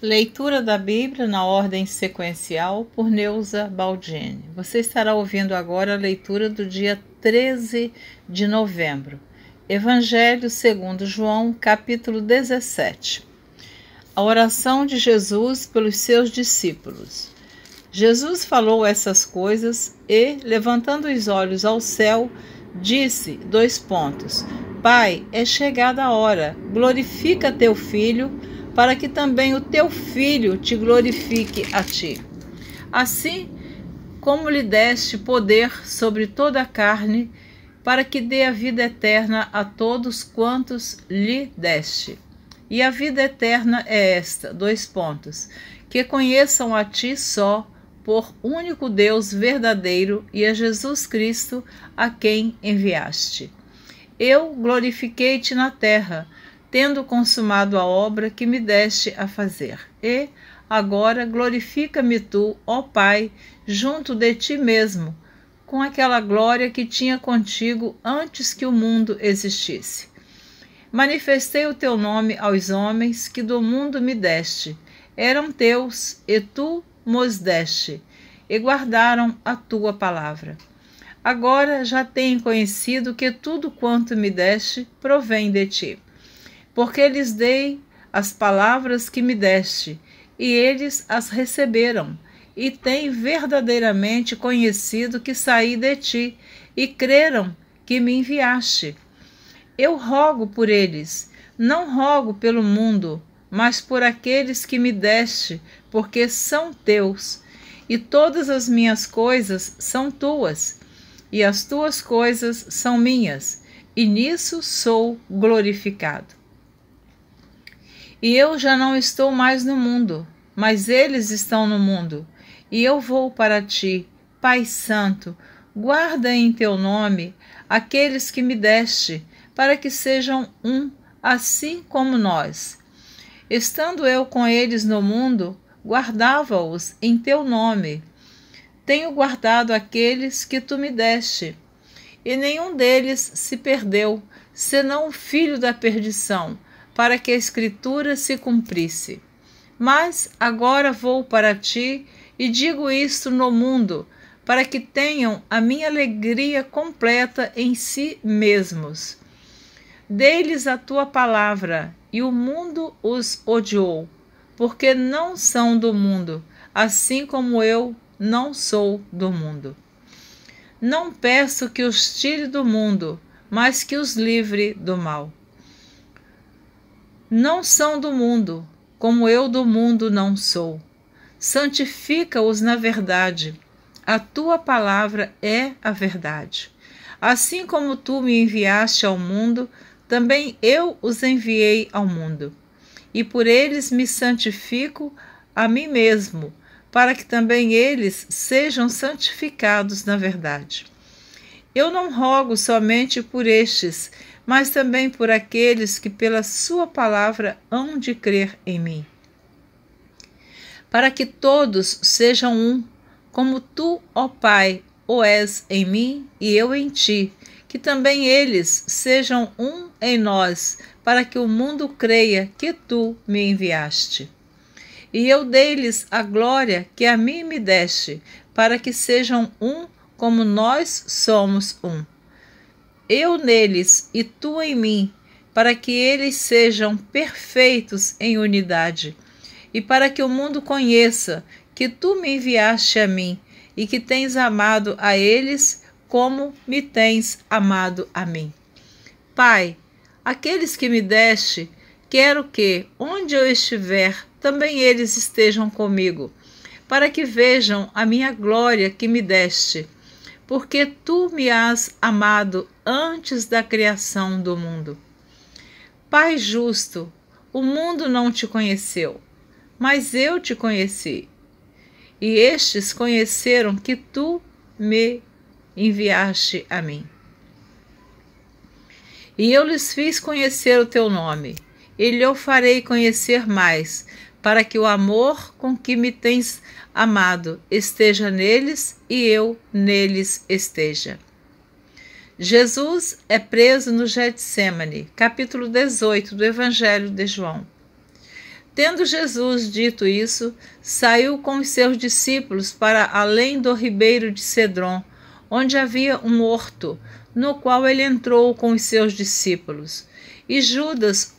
Leitura da Bíblia na ordem sequencial por Neuza Baldini. Você estará ouvindo agora a leitura do dia 13 de novembro. Evangelho segundo João, capítulo 17. A oração de Jesus pelos seus discípulos. Jesus falou essas coisas e, levantando os olhos ao céu, disse, Pai, é chegada a hora, glorifica teu Filho, para que também o teu Filho te glorifique a ti. Assim como lhe deste poder sobre toda a carne, para que dê a vida eterna a todos quantos lhe deste. E a vida eterna é esta, que conheçam a ti só, por único Deus verdadeiro, e a Jesus Cristo, a quem enviaste. Eu glorifiquei-te na terra, tendo consumado a obra que me deste a fazer. E agora glorifica-me tu, ó Pai, junto de ti mesmo, com aquela glória que tinha contigo antes que o mundo existisse. Manifestei o teu nome aos homens que do mundo me deste. Eram teus, e tu mos deste, e guardaram a tua palavra. Agora já têm conhecido que tudo quanto me deste provém de ti. Porque lhes dei as palavras que me deste, e eles as receberam, e têm verdadeiramente conhecido que saí de ti, e creram que me enviaste. Eu rogo por eles, não rogo pelo mundo, mas por aqueles que me deste, porque são teus, e todas as minhas coisas são tuas, e as tuas coisas são minhas, e nisso sou glorificado. E eu já não estou mais no mundo, mas eles estão no mundo, e eu vou para ti, Pai Santo, guarda em teu nome aqueles que me deste, para que sejam um, assim como nós. Estando eu com eles no mundo, guardava-os em teu nome. Tenho guardado aqueles que tu me deste, e nenhum deles se perdeu, senão o filho da perdição, para que a Escritura se cumprisse. Mas agora vou para ti e digo isto no mundo, para que tenham a minha alegria completa em si mesmos. Dei-lhes a tua palavra, e o mundo os odiou, porque não são do mundo, assim como eu não sou do mundo. Não peço que os tire do mundo, mas que os livre do mal. Não são do mundo, como eu do mundo não sou. Santifica-os na verdade. A tua palavra é a verdade. Assim como tu me enviaste ao mundo, também eu os enviei ao mundo. E por eles me santifico a mim mesmo, para que também eles sejam santificados na verdade. Eu não rogo somente por estes, mas também por aqueles que pela sua palavra hão de crer em mim. Para que todos sejam um, como tu, ó Pai, o és em mim e eu em ti, que também eles sejam um em nós, para que o mundo creia que tu me enviaste. E eu dei-lhes a glória que a mim me deste, para que sejam um, como nós somos um. Eu neles e tu em mim, para que eles sejam perfeitos em unidade, e para que o mundo conheça que tu me enviaste a mim, e que tens amado a eles como me tens amado a mim. Pai, aqueles que me deste, quero que, onde eu estiver, também eles estejam comigo, para que vejam a minha glória que me deste, porque tu me has amado antes da criação do mundo. Pai justo, o mundo não te conheceu, mas eu te conheci, e estes conheceram que tu me enviaste a mim. E eu lhes fiz conhecer o teu nome, e lhe o farei conhecer mais, para que o amor com que me tens amado esteja neles e eu neles esteja. Jesus é preso no Getsêmani, capítulo 18 do Evangelho de João. Tendo Jesus dito isso, saiu com os seus discípulos para além do ribeiro de Cedron, onde havia um horto, no qual ele entrou com os seus discípulos. E Judas,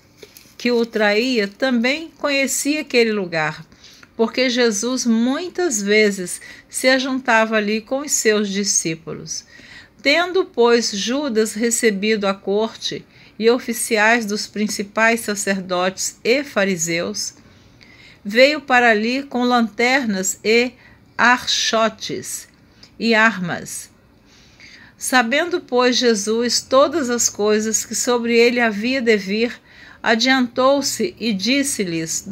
que o traía, também conhecia aquele lugar, porque Jesus muitas vezes se ajuntava ali com os seus discípulos. Tendo, pois, Judas recebido a corte e oficiais dos principais sacerdotes e fariseus, veio para ali com lanternas e archotes e armas. Sabendo, pois, Jesus todas as coisas que sobre ele havia de vir, adiantou-se e disse-lhes,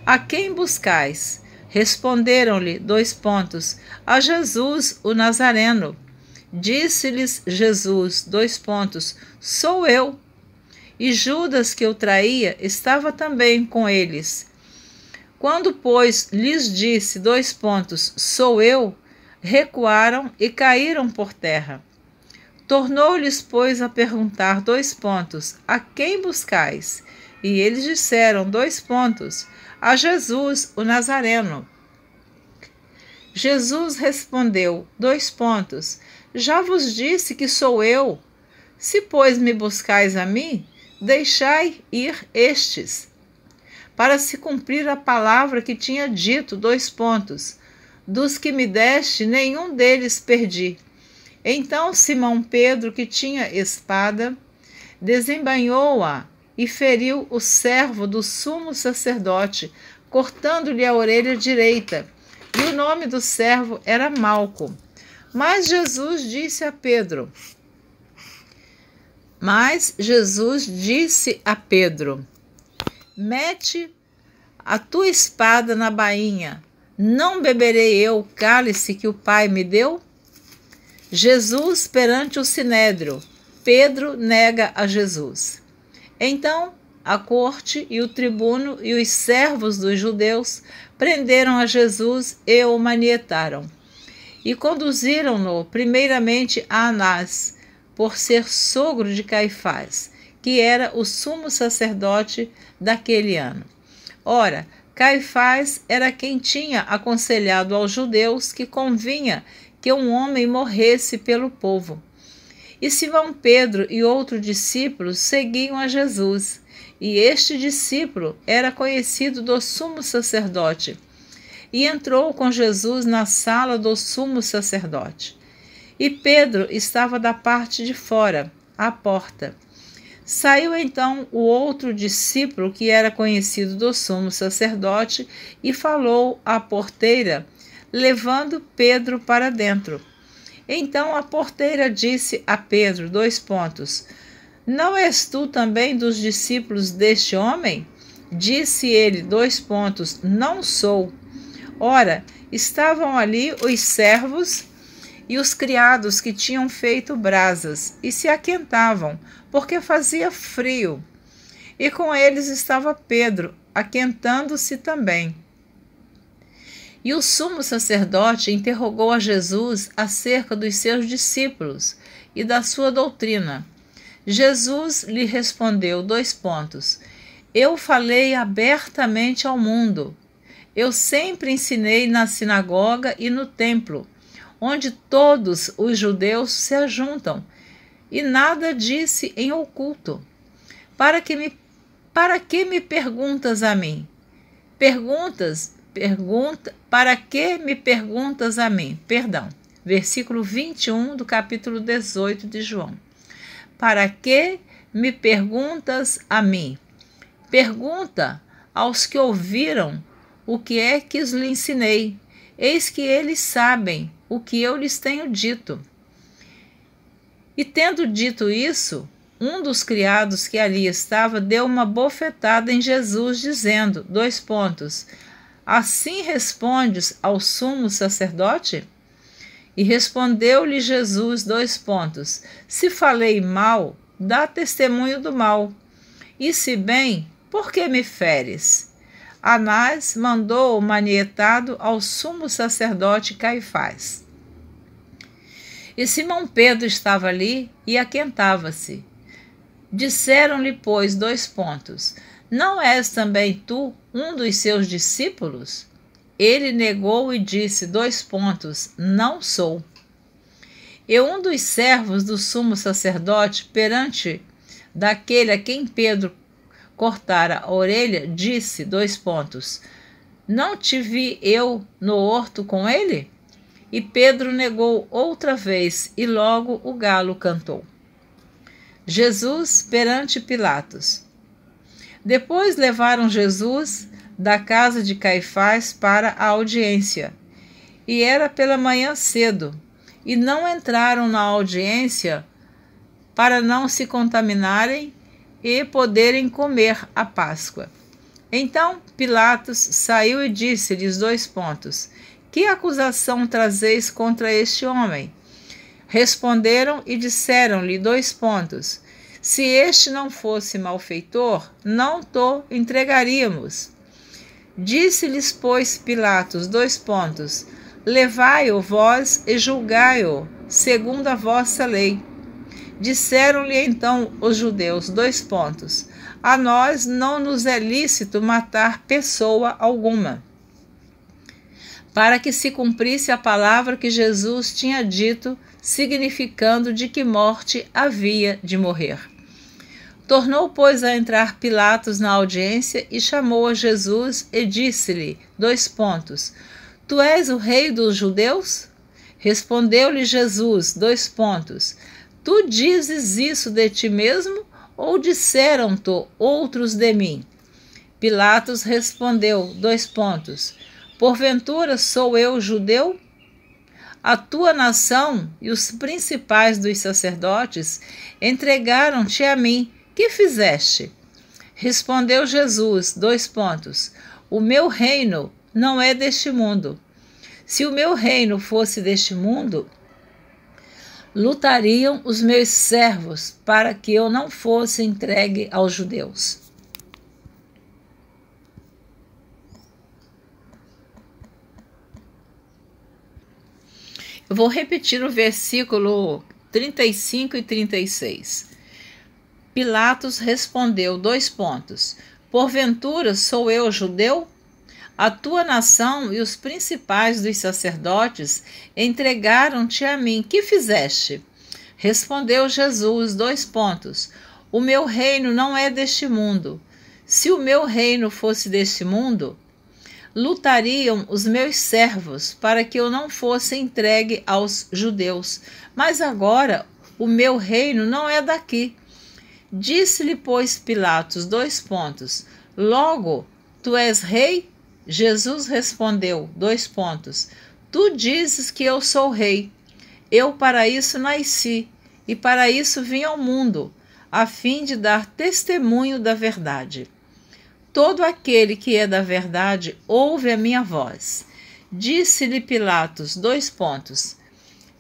A quem buscais? Responderam-lhe, A Jesus, o Nazareno. Disse-lhes Jesus, Sou eu. E Judas, que o traía, estava também com eles. Quando, pois, lhes disse, Sou eu, recuaram e caíram por terra. Tornou-lhes, pois, a perguntar, A quem buscais? E eles disseram, A Jesus, o Nazareno. Jesus respondeu, Já vos disse que sou eu. Se, pois, me buscais a mim, deixai ir estes, para se cumprir a palavra que tinha dito, Dos que me deste, nenhum deles perdi. Então Simão Pedro, que tinha espada, desembainhou-a e feriu o servo do sumo sacerdote, cortando-lhe a orelha direita. E o nome do servo era Malco. Mas Jesus disse a Pedro, Mete a tua espada na bainha. Não beberei eu o cálice que o Pai me deu? Jesus perante o sinédrio. Pedro nega a Jesus. Então a corte e o tribuno e os servos dos judeus prenderam a Jesus e o manietaram. E conduziram-no primeiramente a Anás, por ser sogro de Caifás, que era o sumo sacerdote daquele ano. Ora, Caifás era quem tinha aconselhado aos judeus que convinha que um homem morresse pelo povo. E Simão Pedro e outro discípulo seguiam a Jesus, e este discípulo era conhecido do sumo sacerdote, e entrou com Jesus na sala do sumo sacerdote. E Pedro estava da parte de fora, à porta. Saiu então o outro discípulo, que era conhecido do sumo sacerdote, e falou à porteira, levando Pedro para dentro. Então a porteira disse a Pedro, Não és tu também dos discípulos deste homem? Disse ele, Não sou. Ora, estavam ali os servos e os criados que tinham feito brasas e se aquentavam, porque fazia frio. E com eles estava Pedro, aquentando-se também. E o sumo sacerdote interrogou a Jesus acerca dos seus discípulos e da sua doutrina. Jesus lhe respondeu, Eu falei abertamente ao mundo. Eu sempre ensinei na sinagoga e no templo, onde todos os judeus se ajuntam, e nada disse em oculto. Para que me perguntas a mim? Para que me perguntas a mim? Versículo 21 do capítulo 18 de João. Para que me perguntas a mim? Pergunta aos que ouviram o que é que lhes ensinei. Eis que eles sabem o que eu lhes tenho dito. E tendo dito isso, um dos criados que ali estava deu uma bofetada em Jesus, dizendo, Assim respondes ao sumo sacerdote? E respondeu-lhe Jesus, Se falei mal, dá testemunho do mal. E se bem, por que me feres? Anás mandou o manietado ao sumo sacerdote Caifás. E Simão Pedro estava ali e aquentava-se. Disseram-lhe, pois, Não és também tu um dos seus discípulos? Ele negou e disse, não sou. E um dos servos do sumo sacerdote, perante daquele a quem Pedro cortara a orelha, disse, não te vi eu no horto com ele? E Pedro negou outra vez, e logo o galo cantou. Jesus perante Pilatos. Depois levaram Jesus da casa de Caifás para a audiência. E era pela manhã cedo, e não entraram na audiência para não se contaminarem e poderem comer a Páscoa. Então Pilatos saiu e disse-lhes, que acusação trazeis contra este homem? Responderam e disseram-lhe, se este não fosse malfeitor, não te entregaríamos. Disse-lhes, pois, Pilatos, levai-o vós e julgai-o, segundo a vossa lei. Disseram-lhe então os judeus, a nós não nos é lícito matar pessoa alguma, para que se cumprisse a palavra que Jesus tinha dito, significando de que morte havia de morrer. Tornou, pois, a entrar Pilatos na audiência e chamou a Jesus e disse-lhe, tu és o rei dos judeus? Respondeu-lhe Jesus, tu dizes isso de ti mesmo, ou disseram-te outros de mim? Pilatos respondeu, porventura sou eu judeu? A tua nação e os principais dos sacerdotes entregaram-te a mim. Que fizeste? Respondeu Jesus, o meu reino não é deste mundo. Se o meu reino fosse deste mundo, lutariam os meus servos para que eu não fosse entregue aos judeus. Eu vou repetir o versículo 35 e 36. Pilatos respondeu, porventura sou eu judeu? A tua nação e os principais dos sacerdotes entregaram-te a mim. Que fizeste? Respondeu Jesus, o meu reino não é deste mundo. Se o meu reino fosse deste mundo, lutariam os meus servos para que eu não fosse entregue aos judeus. Mas agora o meu reino não é daqui. Disse-lhe, pois, Pilatos, logo, tu és rei? Jesus respondeu, tu dizes que eu sou rei. Eu para isso nasci, e para isso vim ao mundo, a fim de dar testemunho da verdade. Todo aquele que é da verdade ouve a minha voz. Disse-lhe Pilatos,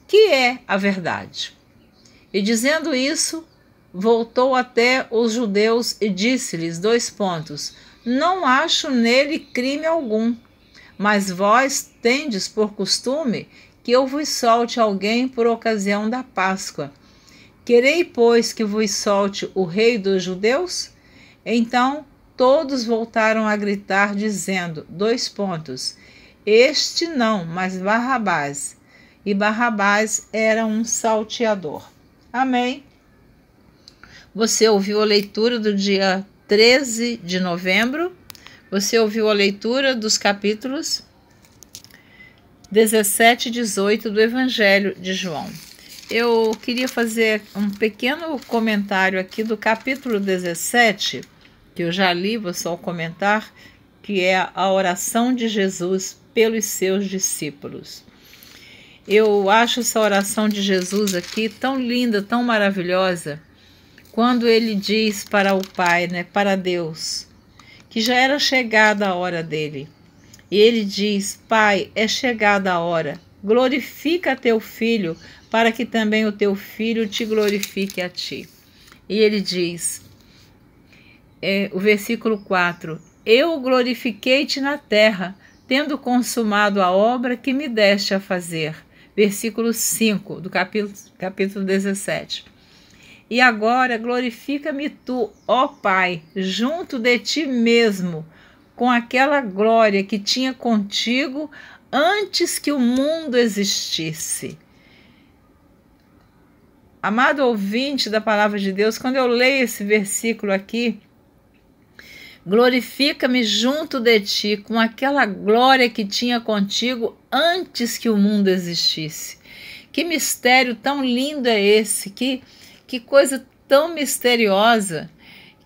que é a verdade? E dizendo isso, voltou até os judeus e disse-lhes, não acho nele crime algum, mas vós tendes por costume que eu vos solte alguém por ocasião da Páscoa. Querei, pois, que vos solte o rei dos judeus? Então todos voltaram a gritar, dizendo, este não, mas Barrabás. E Barrabás era um salteador. Amém? Você ouviu a leitura do dia 13 de novembro. Você ouviu a leitura dos capítulos 17 e 18 do Evangelho de João. Eu queria fazer um pequeno comentário aqui do capítulo 17, que eu já li, vou só comentar, que é a oração de Jesus pelos seus discípulos. Eu acho essa oração de Jesus aqui tão linda, tão maravilhosa, quando ele diz para o Pai, para Deus, que já era chegada a hora dele. E ele diz, Pai, é chegada a hora, glorifica teu Filho, para que também o teu Filho te glorifique a ti. E ele diz, o versículo 4, eu glorifiquei-te na terra, tendo consumado a obra que me deste a fazer. Versículo 5 do capítulo 17. E agora glorifica-me tu, ó Pai, junto de ti mesmo, com aquela glória que tinha contigo antes que o mundo existisse. Amado ouvinte da palavra de Deus, quando eu leio esse versículo aqui, glorifica-me junto de ti, com aquela glória que tinha contigo antes que o mundo existisse. Que mistério tão lindo é esse, que coisa tão misteriosa,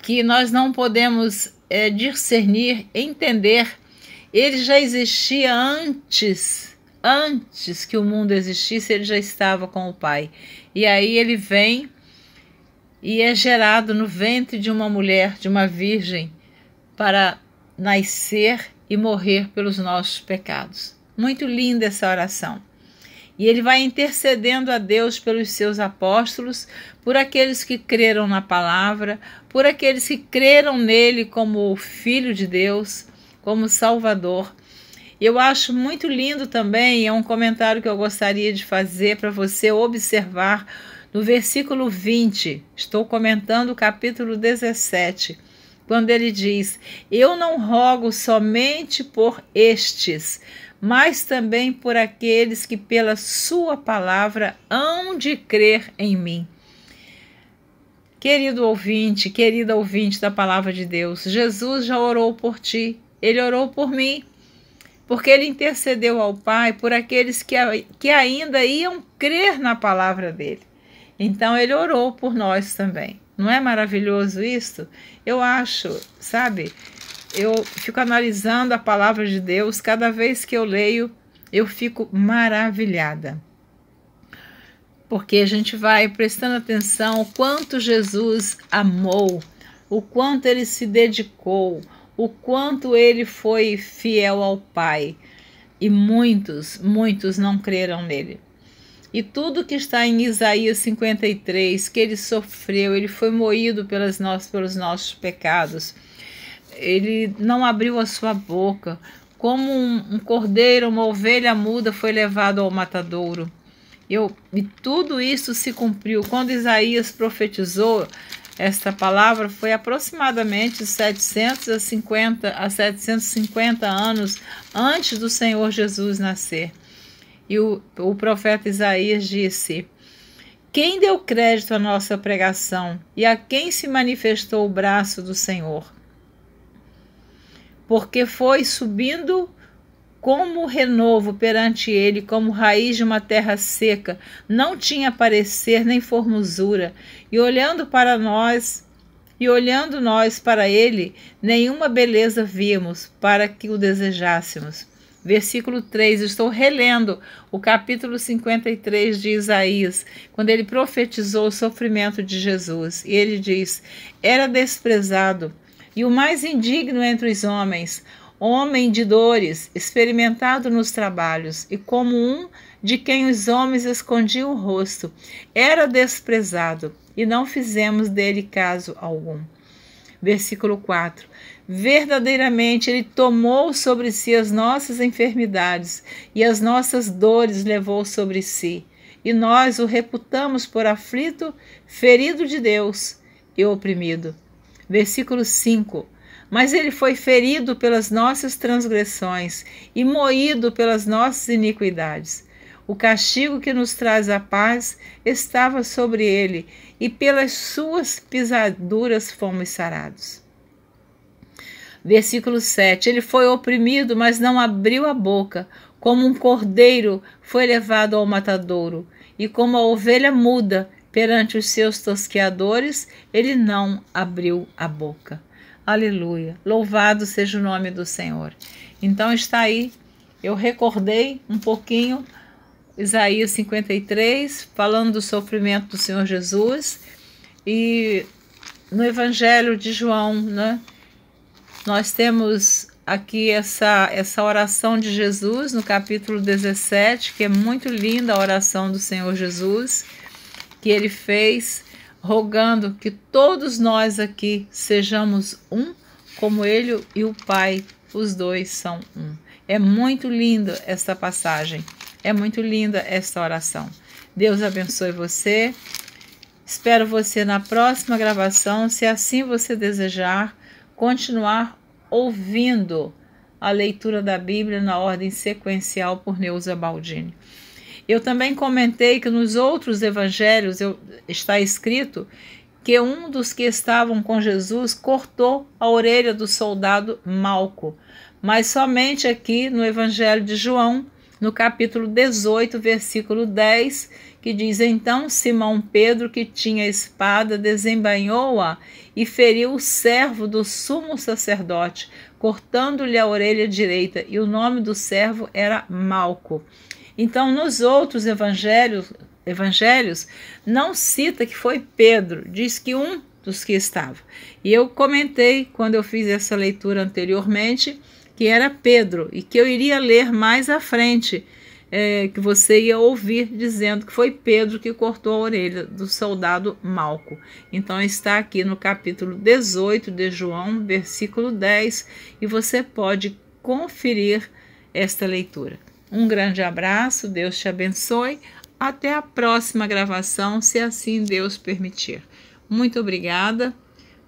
que nós não podemos discernir, entender. Ele já existia antes que o mundo existisse, ele já estava com o Pai. E aí ele vem e é gerado no ventre de uma mulher, de uma virgem, para nascer e morrer pelos nossos pecados. Muito linda essa oração. E ele vai intercedendo a Deus pelos seus apóstolos, por aqueles que creram na palavra, por aqueles que creram nele como Filho de Deus, como Salvador. Eu acho muito lindo também, é um comentário que eu gostaria de fazer para você observar no versículo 20. Estou comentando o capítulo 17, quando ele diz: eu não rogo somente por estes, mas também por aqueles que pela sua palavra hão de crer em mim. Querido ouvinte, querida ouvinte da palavra de Deus, Jesus já orou por ti, ele orou por mim, porque ele intercedeu ao Pai por aqueles que ainda iam crer na palavra dele. Então ele orou por nós também. Não é maravilhoso isso? Eu acho, sabe? Eu fico analisando a palavra de Deus, cada vez que eu leio, eu fico maravilhada. Porque a gente vai prestando atenção o quanto Jesus amou, o quanto ele se dedicou, o quanto ele foi fiel ao Pai. E muitos não creram nele. E tudo que está em Isaías 53, que ele sofreu, ele foi moído pelos nossos pecados. Ele não abriu a sua boca, como um cordeiro, uma ovelha muda foi levado ao matadouro. E tudo isso se cumpriu. Quando Isaías profetizou, esta palavra foi aproximadamente 750 a 750 anos antes do Senhor Jesus nascer. E o profeta Isaías disse: quem deu crédito à nossa pregação e a quem se manifestou o braço do Senhor? Porque foi subindo como renovo perante ele, como raiz de uma terra seca, não tinha parecer nem formosura, e olhando nós para ele, nenhuma beleza vimos para que o desejássemos. Versículo 3, estou relendo o capítulo 53 de Isaías, quando ele profetizou o sofrimento de Jesus. E ele diz: era desprezado e o mais indigno entre os homens, homem de dores, experimentado nos trabalhos, e como um de quem os homens escondiam o rosto. Era desprezado e não fizemos dele caso algum. Versículo 4. Verdadeiramente ele tomou sobre si as nossas enfermidades e as nossas dores levou sobre si. E nós o reputamos por aflito, ferido de Deus e oprimido. Versículo 5. Mas ele foi ferido pelas nossas transgressões e moído pelas nossas iniquidades. O castigo que nos traz a paz estava sobre ele, e pelas suas pisaduras fomos sarados. Versículo 7. Ele foi oprimido, mas não abriu a boca. Como um cordeiro foi levado ao matadouro, e como a ovelha muda perante os seus tosqueadores, ele não abriu a boca. Aleluia. Louvado seja o nome do Senhor. Então está aí. Eu recordei um pouquinho Isaías 53, falando do sofrimento do Senhor Jesus. E no Evangelho de João, né, nós temos aqui essa oração de Jesus no capítulo 17, que é muito linda a oração do Senhor Jesus, que ele fez rogando que todos nós aqui sejamos um, como ele e o Pai, os dois são um. É muito linda esta passagem, é muito linda esta oração. Deus abençoe você. Espero você na próxima gravação, se assim você desejar, continuar ouvindo a leitura da Bíblia na ordem sequencial por Neuza Baldini. Eu também comentei que nos outros evangelhos está escrito que um dos que estavam com Jesus cortou a orelha do soldado Malco, mas somente aqui no Evangelho de João, no capítulo 18, versículo 10, que diz: então Simão Pedro, que tinha espada, desembainhou-a e feriu o servo do sumo sacerdote, cortando-lhe a orelha direita, e o nome do servo era Malco. Então, nos outros evangelhos não cita que foi Pedro, diz que um dos que estava. E eu comentei, quando eu fiz essa leitura anteriormente, que era Pedro, e que eu iria ler mais à frente, que você ia ouvir dizendo que foi Pedro que cortou a orelha do soldado Malco. Então está aqui no capítulo 18 de João, versículo 10, e você pode conferir esta leitura. Um grande abraço, Deus te abençoe. Até a próxima gravação, se assim Deus permitir. Muito obrigada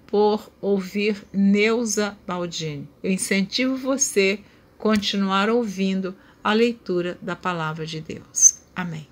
por ouvir Neuza Baldini. Eu incentivo você a continuar ouvindo a leitura da Palavra de Deus. Amém.